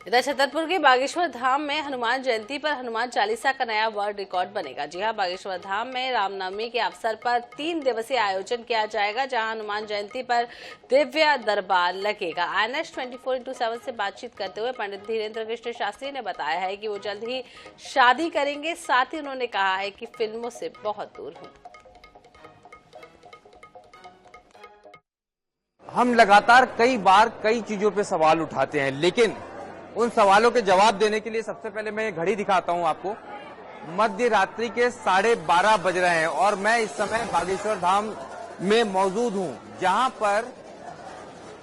इधर छतरपुर के बागेश्वर धाम में हनुमान जयंती पर हनुमान चालीसा का नया वर्ल्ड रिकॉर्ड बनेगा। जी हां, बागेश्वर धाम में रामनवमी के अवसर पर 3 दिवसीय आयोजन किया जाएगा, जहां हनुमान जयंती पर दिव्य दरबार लगेगा। INS 24x7 से बातचीत करते हुए पंडित धीरेन्द्र कृष्ण शास्त्री ने बताया है कि वो जल्द ही शादी करेंगे। साथ ही उन्होंने कहा है कि फिल्मों से बहुत दूर हूं। हम लगातार कई बार कई चीजों पे सवाल उठाते हैं, लेकिन उन सवालों के जवाब देने के लिए सबसे पहले मैं घड़ी दिखाता हूं आपको। मध्य रात्रि के 12:30 बज रहे हैं और मैं इस समय बागेश्वर धाम में मौजूद हूं, जहां पर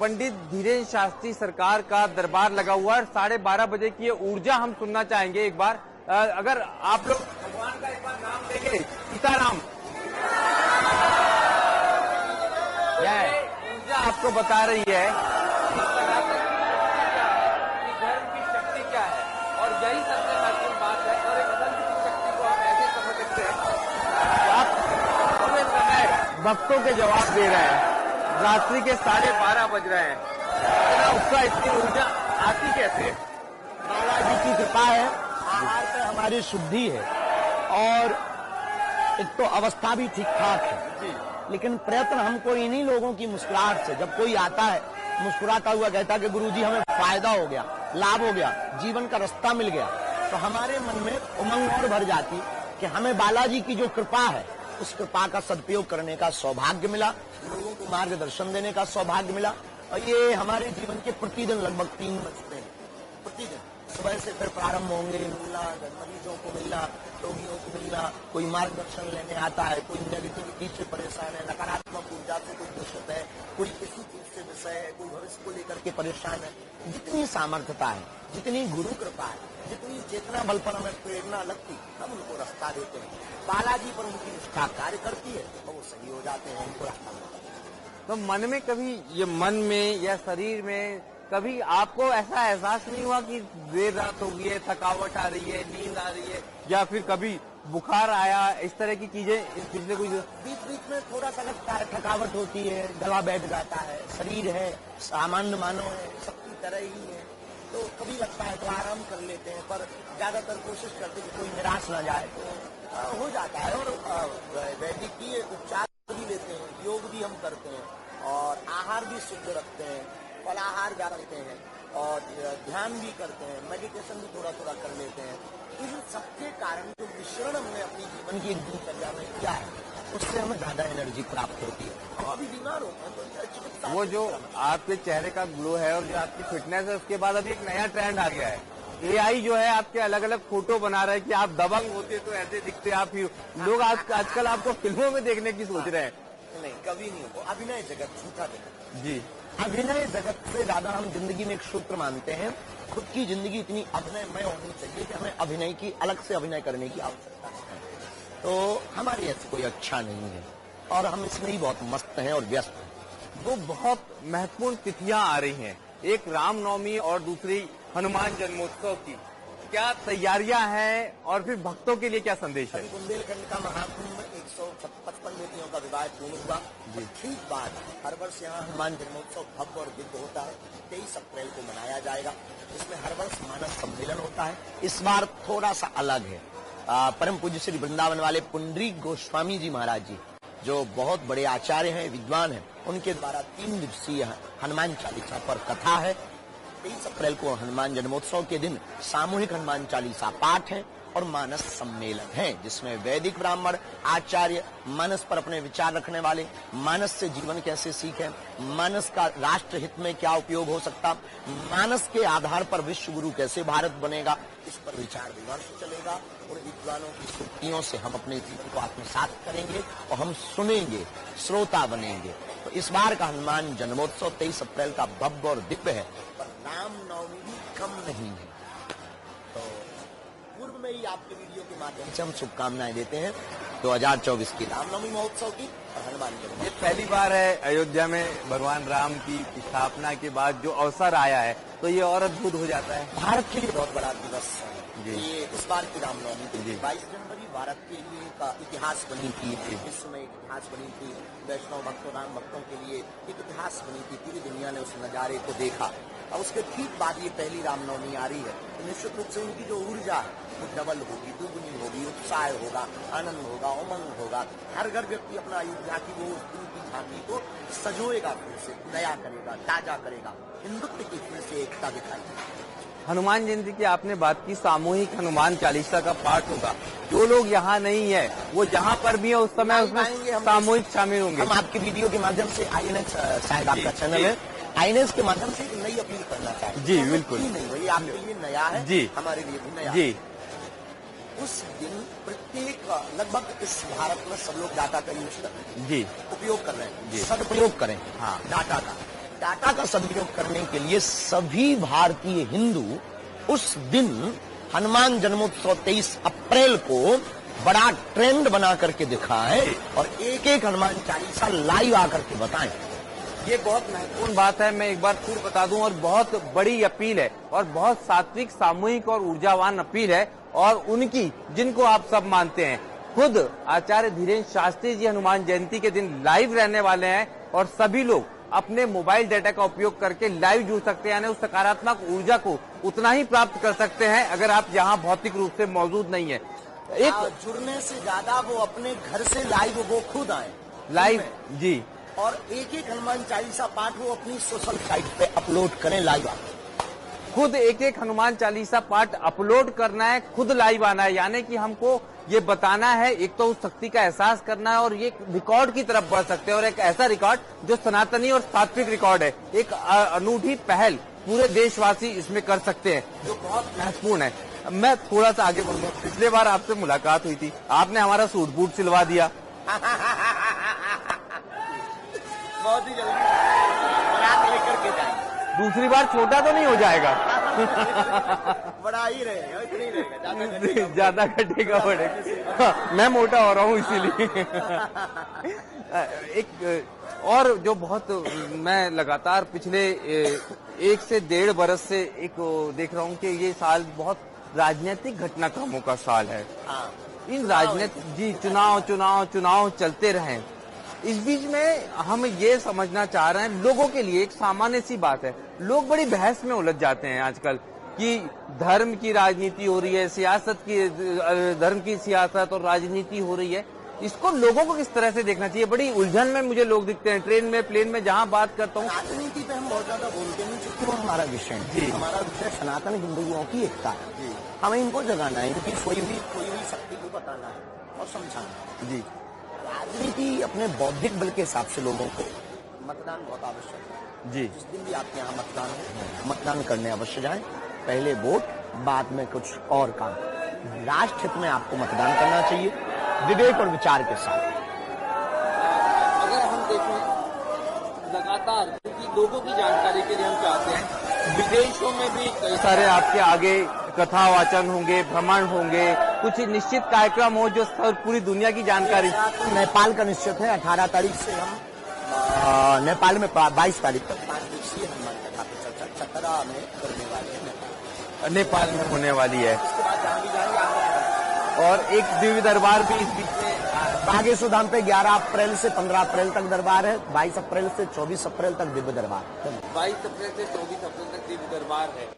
पंडित धीरेन्द्र शास्त्री सरकार का दरबार लगा हुआ है। 12:30 बजे की ये ऊर्जा हम सुनना चाहेंगे एक बार। अगर आप लोग भगवान का एक बार नाम लेंगे, सीताराम, ऊर्जा आपको बता रही है धर्म की शक्ति क्या है, और यही सबसे महत्वपूर्ण बात है। और एक धर्म की शक्ति को हम ऐसे समझ सकते हैं, आप पूरे समय भक्तों के जवाब दे रहे हैं। रात्रि के 12:30 बज रहे हैं, इतना उत्साह, इतनी ऊर्जा आती कैसे? बालाजी की कृपा है, आहार पे हमारी शुद्धि है और एक तो अवस्था भी ठीक ठाक है, लेकिन प्रयत्न हमको इन्हीं लोगों की मुस्कुराहट से, जब कोई आता है मुस्कुराता हुआ कहता है कि गुरुजी हमें फायदा हो गया, लाभ हो गया, जीवन का रास्ता मिल गया, तो हमारे मन में उमंग और भर जाती कि हमें बालाजी की जो कृपा है उस कृपा का सदुपयोग करने का सौभाग्य मिला, लोगों को मार्गदर्शन देने का सौभाग्य मिला। और ये हमारे जीवन के प्रतिदिन लगभग 3 बजते हैं। प्रतिदिन सुबह से फिर प्रारंभ होंगे, मिलना, मरीजों को मिलना, रोगियों को मिलना, कोई मार्गदर्शन लेने आता है, कोई नेगेटिविटी से परेशान है, नकारात्मक ऊर्जा से कोई दूषित है, कोई किसी चीज से विषय है, कोई भविष्य को लेकर के परेशान है। जितनी सामर्थ्यता है, जितनी गुरु कृपा है, जितनी चेतना बल पर हमें प्रेरणा लगती, हम उनको रास्ता देते हैं। बालाजी पर उनकी निष्ठा कार्य करती है और वो सही हो जाते हैं, उनको रास्ता मिलता है। तो मन में कभी, ये मन में या शरीर में कभी आपको ऐसा एहसास नहीं हुआ कि देर रात हो गई है, थकावट आ रही है, नींद आ रही है, या फिर कभी बुखार आया, इस तरह की चीजें पिछले कुछ बीच बीच में थोड़ा सा लगता है, थकावट होती है, गला बैठ जाता है, शरीर है सामान्य मानव है, सबकी तरह ही है, तो कभी लगता है तो आराम कर लेते हैं, पर ज्यादातर कोशिश करते हैं कि कोई निराश ना जाए, तो हो जाता है। और वैद्यकीय उपचार भी लेते हैं, योग भी हम करते हैं और आहार भी शुद्ध रखते हैं, फलाहार भी करते हैं और ध्यान भी करते हैं, मेडिटेशन भी थोड़ा थोड़ा कर लेते हैं। इन सबके कारण जो मिश्रण हमने अपनी जीवन की एक दिनचर्या में किया है, उससे हमें ज्यादा एनर्जी प्राप्त होती है। और अभी बीमार होते हैं तो चिकित्सा, वो जो आपके चेहरे का ग्लो है और जो आपकी फिटनेस है, उसके बाद अभी एक नया ट्रेंड आ गया है। AI जो है आपके अलग अलग फोटो बना रहा है कि आप दबंग होते तो ऐसे दिखते आप ही। लोग आजकल आपको फिल्मों में देखने की सोच रहे हैं। नहीं, कभी नहीं हो। अभिनय जगत झूठा जगत जी, अभिनय जगत से ज्यादा हम जिंदगी में एक सूत्र मानते हैं, खुद की जिंदगी इतनी अभिनयमय होनी चाहिए कि हमें अभिनय की, अलग से अभिनय करने की आवश्यकता है। तो हमारी ऐसी कोई अच्छा नहीं है और हम इसमें ही बहुत मस्त हैं और व्यस्त हैं। वो बहुत महत्वपूर्ण तिथियां आ रही हैं, एक रामनवमी और दूसरी हनुमान जन्मोत्सव की। क्या तैयारियां हैं और फिर भक्तों के लिए क्या संदेश है? बुंदेलखंड का महाकुंभ 155 बेटियों का विवाह पूर्ण हुआ। ठीक बात, हर वर्ष यहाँ हनुमान जन्मोत्सव भव्य और दिव्य होता है। 23 अप्रैल को मनाया जाएगा। इसमें हर वर्ष मानस सम्मेलन होता है। इस बार थोड़ा सा अलग है। परम पूज्य श्री वृंदावन वाले पुंडरीक गोस्वामी जी महाराज जी, जो बहुत बड़े आचार्य हैं, विद्वान हैं, उनके द्वारा 3 दिवसीय हनुमान चालीसा पर कथा है। 23 अप्रैल को हनुमान जन्मोत्सव के दिन सामूहिक हनुमान चालीसा पाठ है और मानस सम्मेलन है, जिसमें वैदिक ब्राह्मण आचार्य मानस पर अपने विचार रखने वाले, मानस से जीवन कैसे सीखें, मानस का राष्ट्र हित में क्या उपयोग हो सकता, मानस के आधार पर विश्व गुरु कैसे भारत बनेगा, इस पर विचार विमर्श चलेगा। और विद्वानों की सूक्तियों से हम अपने जीवन को आत्मसात करेंगे और हम सुनेंगे, श्रोता बनेंगे। तो इस बार का हनुमान जन्मोत्सव 23 अप्रैल का भव्य और दिव्य है, पर रामनवमी भी कम नहीं है। तो पूर्व में ही आपके वीडियो के माध्यम से हम शुभकामनाएं देते हैं 2024 की रामनवमी महोत्सव की। और हनुमान जन्मोत्सव। ये पहली बार है अयोध्या में भगवान राम की स्थापना के बाद जो अवसर आया है, तो ये और अद्भुत हो जाता है। भारत के लिए बहुत बड़ा दिवस जी। है ये, इस बार की रामनवमी जी। 22 जनवरी भारत के लिए का इतिहास बनी थी, विश्व में एक इतिहास बनी थी, वैष्णव भक्तों राम भक्तों के लिए एक इतिहास बनी थी। पूरी दुनिया ने उस नजारे को देखा और उसके ठीक बाद ये पहली रामनवमी आ रही है, तो निश्चित रूप से उनकी जो ऊर्जा है वो डबल होगी, दुगुनी होगी, उत्साह होगा, आनंद होगा, उमंग होगा। हर घर व्यक्ति अपना अयोध्या की वो उनकी झांकी को सजोएगा, फिर से नया करेगा, ताजा करेगा, हिंदुत्व की फिर से एकता दिखाएगा। हनुमान जयंती की आपने बात की, सामूहिक हनुमान चालीसा का पाठ होगा। जो लोग यहाँ नहीं है वो जहाँ पर भी है उस समय उसमें सामूहिक शामिल होंगे। हम आपके वीडियो के माध्यम से INS शायद आपका चैनल है, INS के माध्यम से एक नई अपील करना चाहते हैं। जी बिल्कुल। नहीं, वही आपके लिए नया है, जी हमारे लिए भी नया जी। है। उस दिन प्रत्येक लगभग इस भारत में सब लोग डाटा का यूज कर रहे हैं, जी उपयोग कर रहे हैं, जी। सदुपयोग करें। हाँ। डाटा का सदुपयोग करने के लिए सभी भारतीय हिंदू उस दिन हनुमान जन्मोत्सव 23 अप्रैल को बड़ा ट्रेंड बना करके दिखाएं और एक एक हनुमान चालीसा लाइव आकर के बताएं। ये बहुत महत्वपूर्ण बात है, मैं एक बार फिर बता दूं, और बहुत बड़ी अपील है और बहुत सात्विक, सामूहिक और ऊर्जावान अपील है, और उनकी जिनको आप सब मानते हैं। खुद आचार्य धीरेन्द्र शास्त्री जी हनुमान जयंती के दिन लाइव रहने वाले हैं और सभी लोग अपने मोबाइल डाटा का उपयोग करके लाइव जुड़ सकते हैं, यानी उस सकारात्मक ऊर्जा को उतना ही प्राप्त कर सकते हैं अगर आप यहाँ भौतिक रूप से मौजूद नहीं है। एक जुड़ने से ज्यादा वो अपने घर से लाइव वो खुद आए लाइव, जी, और एक एक हनुमान चालीसा पाठ वो अपनी सोशल साइट पे अपलोड करें लाइव आकर। खुद एक एक हनुमान चालीसा पाठ अपलोड करना है, खुद लाइव आना है, यानी कि हमको ये बताना है, एक तो उस शक्ति का एहसास करना है और ये रिकॉर्ड की तरफ बढ़ सकते हैं, और एक ऐसा रिकॉर्ड जो सनातनी और सात्विक रिकॉर्ड है, एक अनूठी पहल पूरे देशवासी इसमें कर सकते हैं, जो बहुत महत्वपूर्ण है। मैं थोड़ा सा आगे बढ़ूंगा। पिछले बार आपसे मुलाकात हुई थी, आपने हमारा सूट बूट सिलवा दिया। बहुत ही जल्दी बारात लेकर के जाएंगे। दूसरी बार छोटा तो नहीं हो जाएगा? बड़ा ही रहेगा, इतना ही रहेगा, ज्यादा घटेगा बढ़ेगा। हाँ, मैं मोटा हो रहा हूँ इसीलिए। एक और जो बहुत मैं लगातार पिछले 1 से 1.5 बरस से एक देख रहा हूँ कि ये साल बहुत राजनीतिक घटनाक्रमों का साल है। इन राजनीतिक, जी, चुनाव चलते रहे। इस बीच में हम ये समझना चाह रहे हैं, लोगों के लिए एक सामान्य सी बात है, लोग बड़ी बहस में उलझ जाते हैं आजकल कि धर्म की राजनीति हो रही है, धर्म की सियासत और राजनीति हो रही है। इसको लोगों को किस तरह से देखना चाहिए? बड़ी उलझन में मुझे लोग दिखते हैं, ट्रेन में, प्लेन में, जहाँ बात करता हूँ। राजनीति पे हम बहुत ज्यादा बोलते नहीं, क्योंकि वो हमारा विषय है। हमारा विषय सनातन हिंदुओं की एकता है। हमें इनको जगाना है, इनकी कोई भी शक्ति को बताना है और समझाना है। जी, राजनीति अपने बौद्धिक बल के हिसाब से लोगों को मतदान बहुत आवश्यक है। जी, जिस दिन भी आपके यहाँ मतदान हो, मतदान करने अवश्य जाएं। पहले वोट, बाद में कुछ और काम। राष्ट्र हित में आपको मतदान करना चाहिए, विवेक और विचार के साथ। अगर हम देखें लगातार, क्योंकि लोगों की जानकारी के लिए हम चाहते हैं, विदेशों में भी कई सारे आपके आगे कथा वाचन होंगे, भ्रमण होंगे, कुछ निश्चित कार्यक्रम हो जो पूरी दुनिया की जानकारी। नेपाल का निश्चित है, 18 तारीख से हम नेपाल में 22 तारीख तक 5 दिवसीय हनुमान कथा पर चर्चा चतरा में करने वाले हैं। नेपाल में होने वाली है, इसके बाद जहाँ भी जाएंगे और एक दिव्य दरबार भी इस बीच में बागेश्वर धाम पे 11 अप्रैल से 15 अप्रैल तक दरबार है, 22 अप्रैल से 24 अप्रैल तक दिव्य दरबार। 22 अप्रैल से 24 अप्रैल तक दिव्य दरबार है।